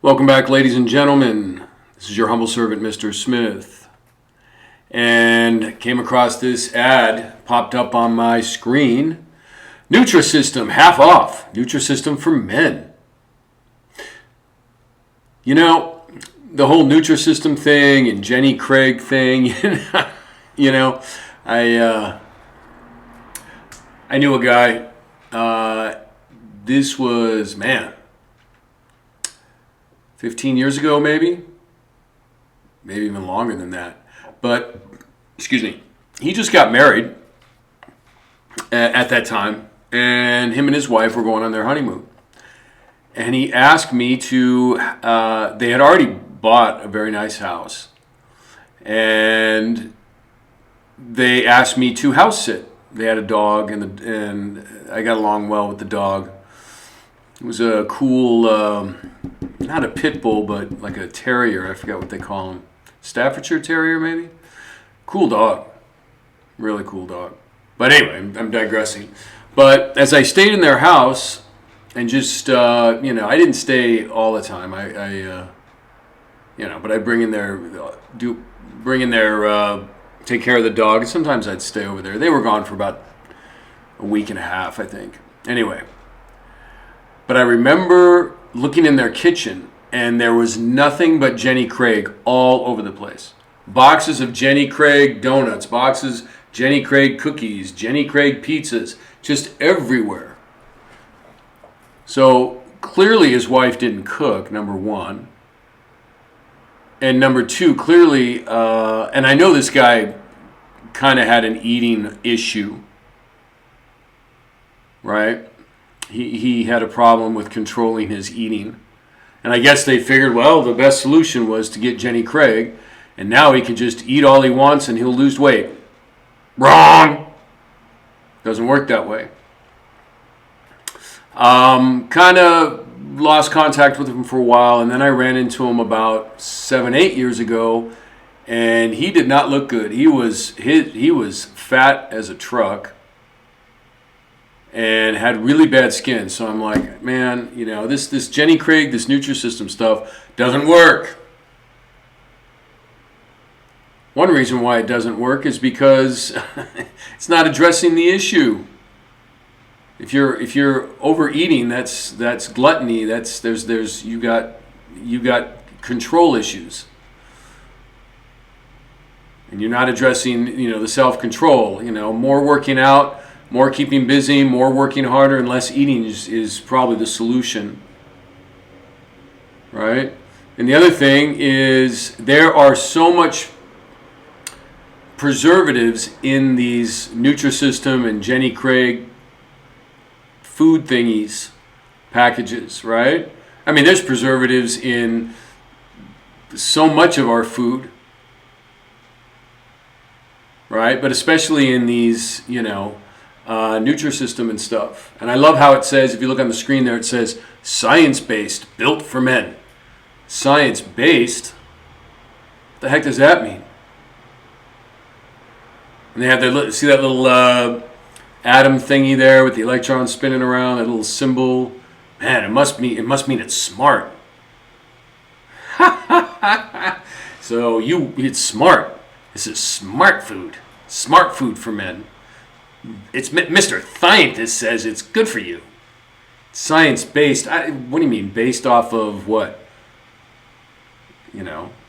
Welcome back, ladies and gentlemen. This is your humble servant, Mr. Smith. And came across this ad, popped up on my screen. Nutrisystem, half off. Nutrisystem for men. You know, the whole Nutrisystem thing and Jenny Craig thing, I knew a guy. This was, 15 years ago, maybe even longer than that. But, he just got married at that time, and him and his wife were going on their honeymoon. And he asked me to, they had already bought a very nice house, and they asked me to house sit. They had a dog, and I got along well with the dog. It was a cool, not a pit bull, but like a terrier. I forgot what they call him. Staffordshire Terrier, maybe? Cool dog. Really cool dog. But anyway, I'm digressing. But as I stayed in their house, and just, I didn't stay all the time. But I bring in their, take care of the dog. And sometimes I'd stay over there. They were gone for about a week and a half, I think. Anyway. But I remember looking in their kitchen, and there was nothing but Jenny Craig all over the place. Boxes of Jenny Craig donuts, boxes Jenny Craig cookies, Jenny Craig pizzas, just everywhere. So clearly his wife didn't cook, number one. And number two, clearly, and I know this guy kind of had an eating issue, right? He had a problem with controlling his eating. And I guess they figured, well, the best solution was to get Jenny Craig, and now he can just eat all he wants and he'll lose weight. Wrong! Doesn't work that way. Kind of lost contact with him for a while, and then I ran into him about 7-8 years ago, and he did not look good. He was fat as a truck and had really bad skin. So I'm like, man, this Jenny Craig, this Nutrisystem stuff doesn't work. One reason why it doesn't work is because it's not addressing the issue. If you're overeating, that's gluttony. You got control issues, and you're not addressing the self-control. More working out, more keeping busy, more working harder, and less eating is probably the solution, right? And the other thing is there are so much preservatives in these Nutrisystem and Jenny Craig food thingies, packages, right? I mean, there's preservatives in so much of our food, right? But especially in these, Nutrisystem and stuff. And I love how it says, if you look on the screen there, it says science-based, built for men. Science-based? What the heck does that mean? And they have see that little atom thingy there with the electron spinning around, that little symbol. Man, it must mean it's smart. So it's smart. This is smart food. Smart food for men. It's Mr. Scientist says it's good for you. Science-based. What do you mean? Based off of what?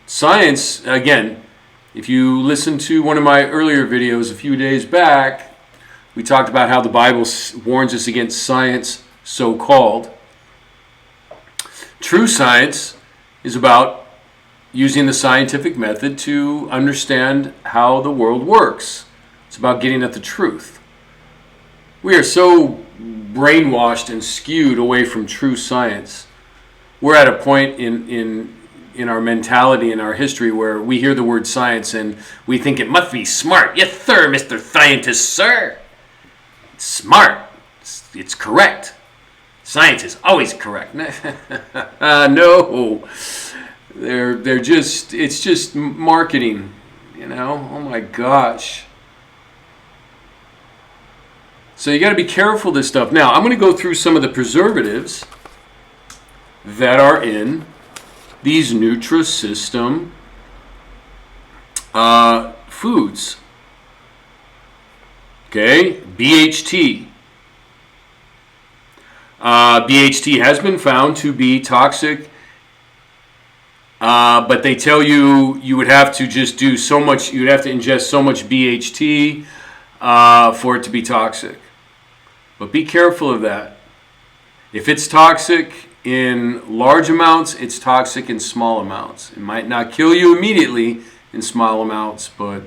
Science, again, if you listen to one of my earlier videos a few days back, we talked about how the Bible warns us against science, so-called. True science is about using the scientific method to understand how the world works. It's about getting at the truth. We are so brainwashed and skewed away from true science. We're at a point in our mentality, in our history, where we hear the word science and we think it must be smart. Yes, sir, Mr. Scientist, sir. It's smart. It's correct. Science is always correct. No. They're just, it's just marketing, Oh my gosh. So you got to be careful with this stuff. Now, I'm going to go through some of the preservatives that are in these Nutrisystem foods. Okay, BHT. BHT has been found to be toxic, but they tell you you would have to just do so much, you would have to ingest so much BHT for it to be toxic. But be careful of that. If it's toxic in large amounts, it's toxic in small amounts. It might not kill you immediately in small amounts, but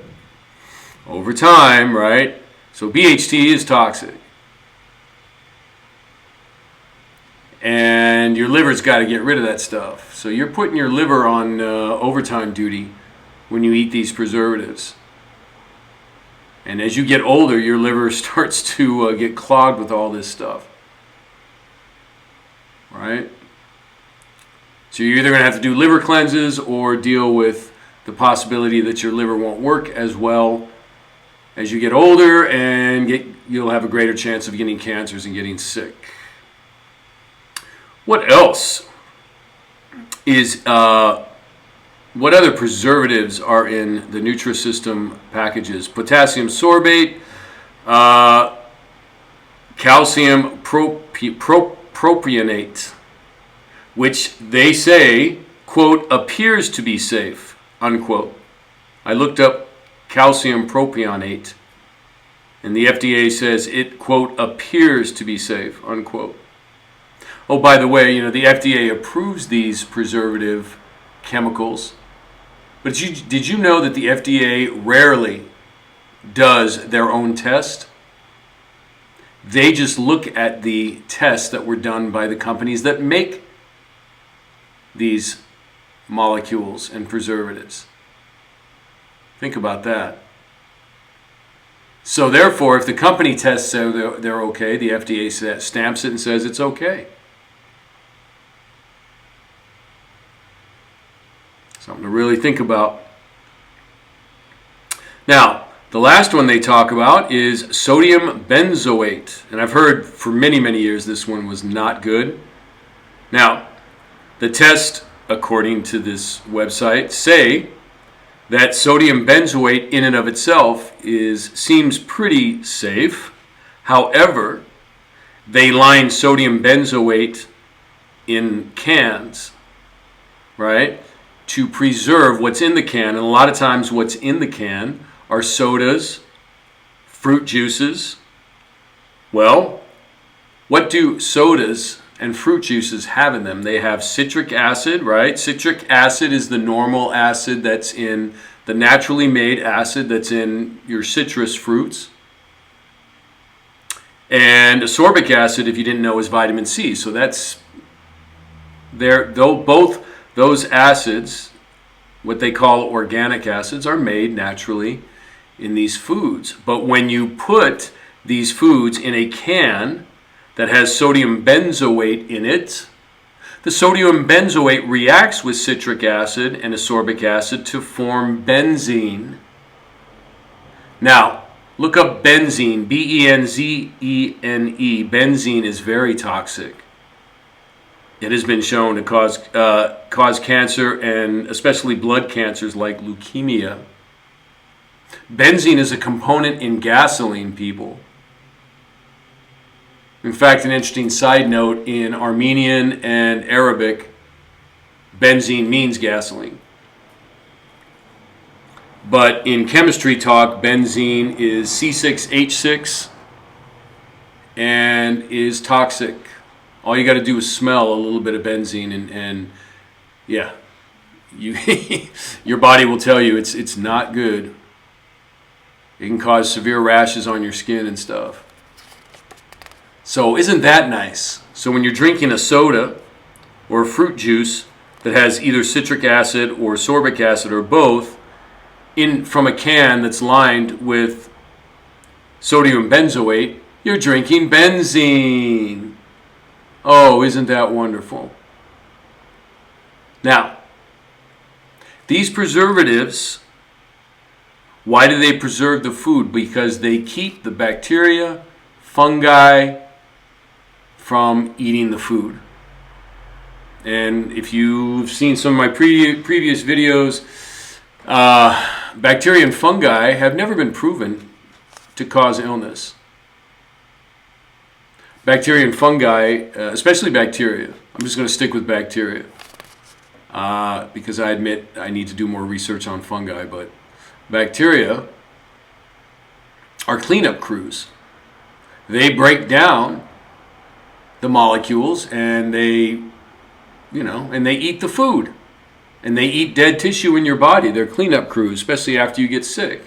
over time, right? So BHT is toxic. And your liver's got to get rid of that stuff. So you're putting your liver on overtime duty when you eat these preservatives. And as you get older, your liver starts to get clogged with all this stuff. Right? So you're either going to have to do liver cleanses or deal with the possibility that your liver won't work as well as you get older, and you'll have a greater chance of getting cancers and getting sick. What else is, what other preservatives are in the Nutrisystem packages? Potassium sorbate, calciumpropionate, which they say, quote, appears to be safe, unquote. I looked up calciumpropionate, and the FDA says it, quote, appears to be safe, unquote. Oh, by the way, you know, the FDA approves these preservative chemicals, but did you know that the FDA rarely does their own test? They just look at the tests that were done by the companies that make these molecules and preservatives. Think about that. So therefore, if the company tests say they're okay, the FDA stamps it and says it's okay. Something to really think about. Now, the last one they talk about is sodium benzoate. And I've heard for many, many years this one was not good. Now, the tests, according to this website, say that sodium benzoate in and of itself seems pretty safe. However, they line sodium benzoate in cans, right, to preserve what's in the can. And a lot of times what's in the can are sodas, fruit juices. Well, what do sodas and fruit juices have in them? They have citric acid, right? Citric acid is the normal acid that's in the naturally made acid that's in your citrus fruits. And ascorbic acid, if you didn't know, is vitamin C. So that's both those acids, what they call organic acids, are made naturally in these foods. But when you put these foods in a can that has sodium benzoate in it, the sodium benzoate reacts with citric acid and ascorbic acid to form benzene. Now, look up benzene, B-E-N-Z-E-N-E. Benzene is very toxic. It has been shown to cause cancer, and especially blood cancers like leukemia. Benzene is a component in gasoline, people. In fact, an interesting side note, in Armenian and Arabic, benzene means gasoline. But in chemistry talk, benzene is C6H6 and is toxic. All you got to do is smell a little bit of benzene, and yeah, your body will tell you it's not good. It can cause severe rashes on your skin and stuff. So isn't that nice? So when you're drinking a soda or a fruit juice that has either citric acid or ascorbic acid or both from a can that's lined with sodium benzoate, you're drinking benzene. Oh, isn't that wonderful? Now, these preservatives, why do they preserve the food? Because they keep the bacteria, fungi from eating the food. And if you've seen some of my previous videos, bacteria and fungi have never been proven to cause illness. Bacteria and fungi, especially bacteria. I'm just going to stick with bacteria because I admit I need to do more research on fungi, but bacteria are cleanup crews. They break down the molecules and they eat the food. And they eat dead tissue in your body. They're cleanup crews, especially after you get sick.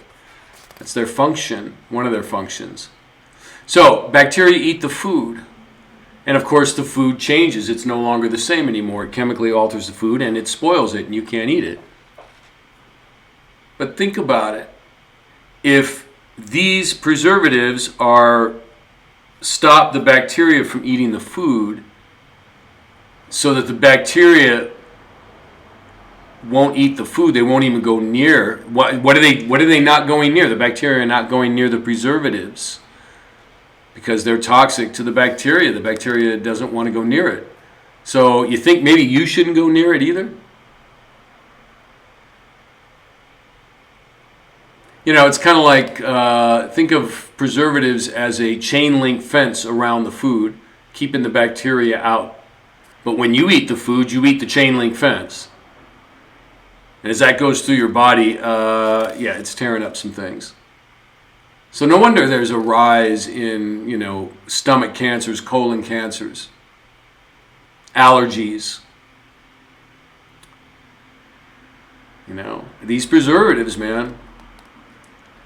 That's their function, one of their functions. So, bacteria eat the food. And of course, the food changes. It's no longer the same anymore. It chemically alters the food and it spoils it and you can't eat it. But think about it. If these preservatives stop the bacteria from eating the food so that the bacteria won't eat the food, they won't even go near. What are they not going near? The bacteria are not going near the preservatives because they're toxic to the bacteria. The bacteria doesn't want to go near it. So you think maybe you shouldn't go near it either? It's kind of like, think of preservatives as a chain link fence around the food, keeping the bacteria out. But when you eat the food, you eat the chain link fence. And as that goes through your body, it's tearing up some things. So no wonder there's a rise in, stomach cancers, colon cancers, allergies. These preservatives, man.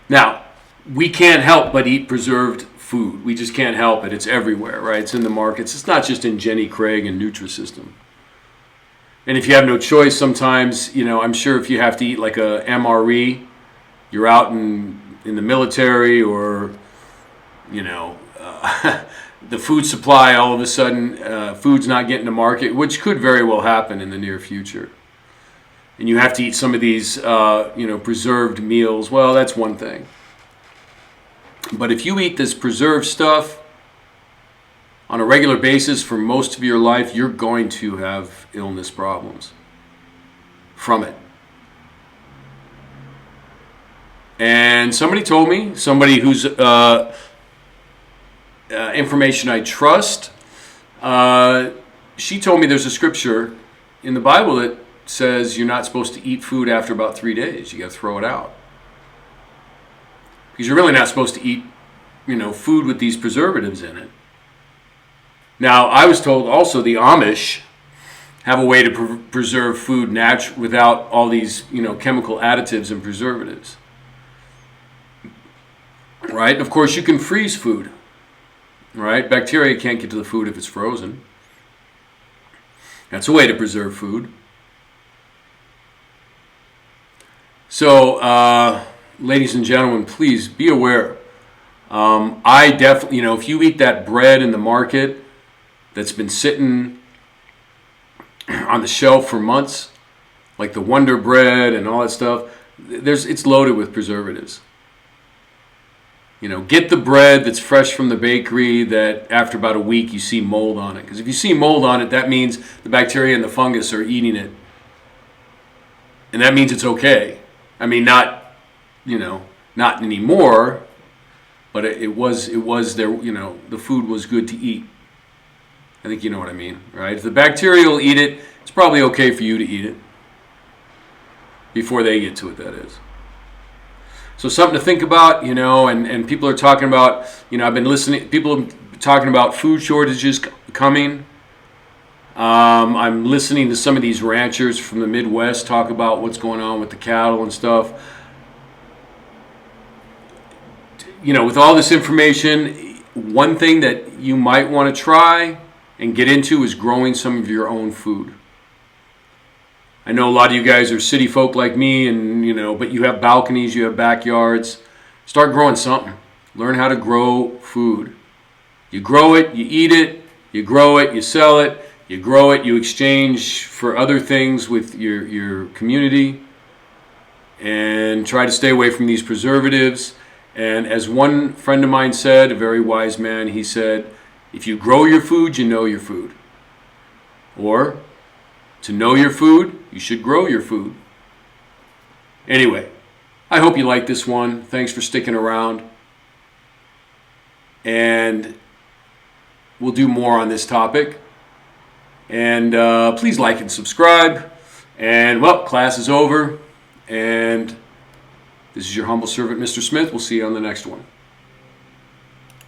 Now, we can't help but eat preserved food. We just can't help it. It's everywhere, right? It's in the markets. It's not just in Jenny Craig and Nutrisystem. And if you have no choice, sometimes, I'm sure if you have to eat like a MRE, you're out in the military or, the food supply, all of a sudden, food's not getting to market, which could very well happen in the near future. And you have to eat some of these, preserved meals. Well, that's one thing. But if you eat this preserved stuff on a regular basis for most of your life, you're going to have illness problems from it. And somebody told me, somebody whose information I trust, she told me there's a scripture in the Bible that says you're not supposed to eat food after about 3 days. You got to throw it out. Because you're really not supposed to eat, food with these preservatives in it. Now, I was told also the Amish have a way to preserve food without all these, chemical additives and preservatives. Right? And of course, you can freeze food. Right? Bacteria can't get to the food if it's frozen. That's a way to preserve food. So, ladies and gentlemen, please be aware. I definitely, if you eat that bread in the market that's been sitting on the shelf for months, like the Wonder Bread and all that stuff, it's loaded with preservatives. Get the bread that's fresh from the bakery that after about a week you see mold on it. Because if you see mold on it, that means the bacteria and the fungus are eating it. And that means it's okay. I mean, not anymore, but it was there, the food was good to eat. I think you know what I mean, right? If the bacteria will eat it, it's probably okay for you to eat it before they get to it, that is. So something to think about, and people are talking about, I've been listening, people are talking about food shortages coming. I'm listening to some of these ranchers from the Midwest talk about what's going on with the cattle and stuff. With all this information, one thing that you might want to try and get into is growing some of your own food. I know a lot of you guys are city folk like me, and but you have balconies, you have backyards. Start growing something. Learn how to grow food. You grow it, you eat it. You grow it, you sell it. You grow it, you exchange for other things with your community, and try to stay away from these preservatives. And as one friend of mine said, a very wise man, he said, if you grow your food, you know your food. Or To know your food, you should grow your food. Anyway, I hope you like this one. Thanks for sticking around. And we'll do more on this topic. And please like and subscribe. And, well, class is over. And this is your humble servant, Mr. Smith. We'll see you on the next one.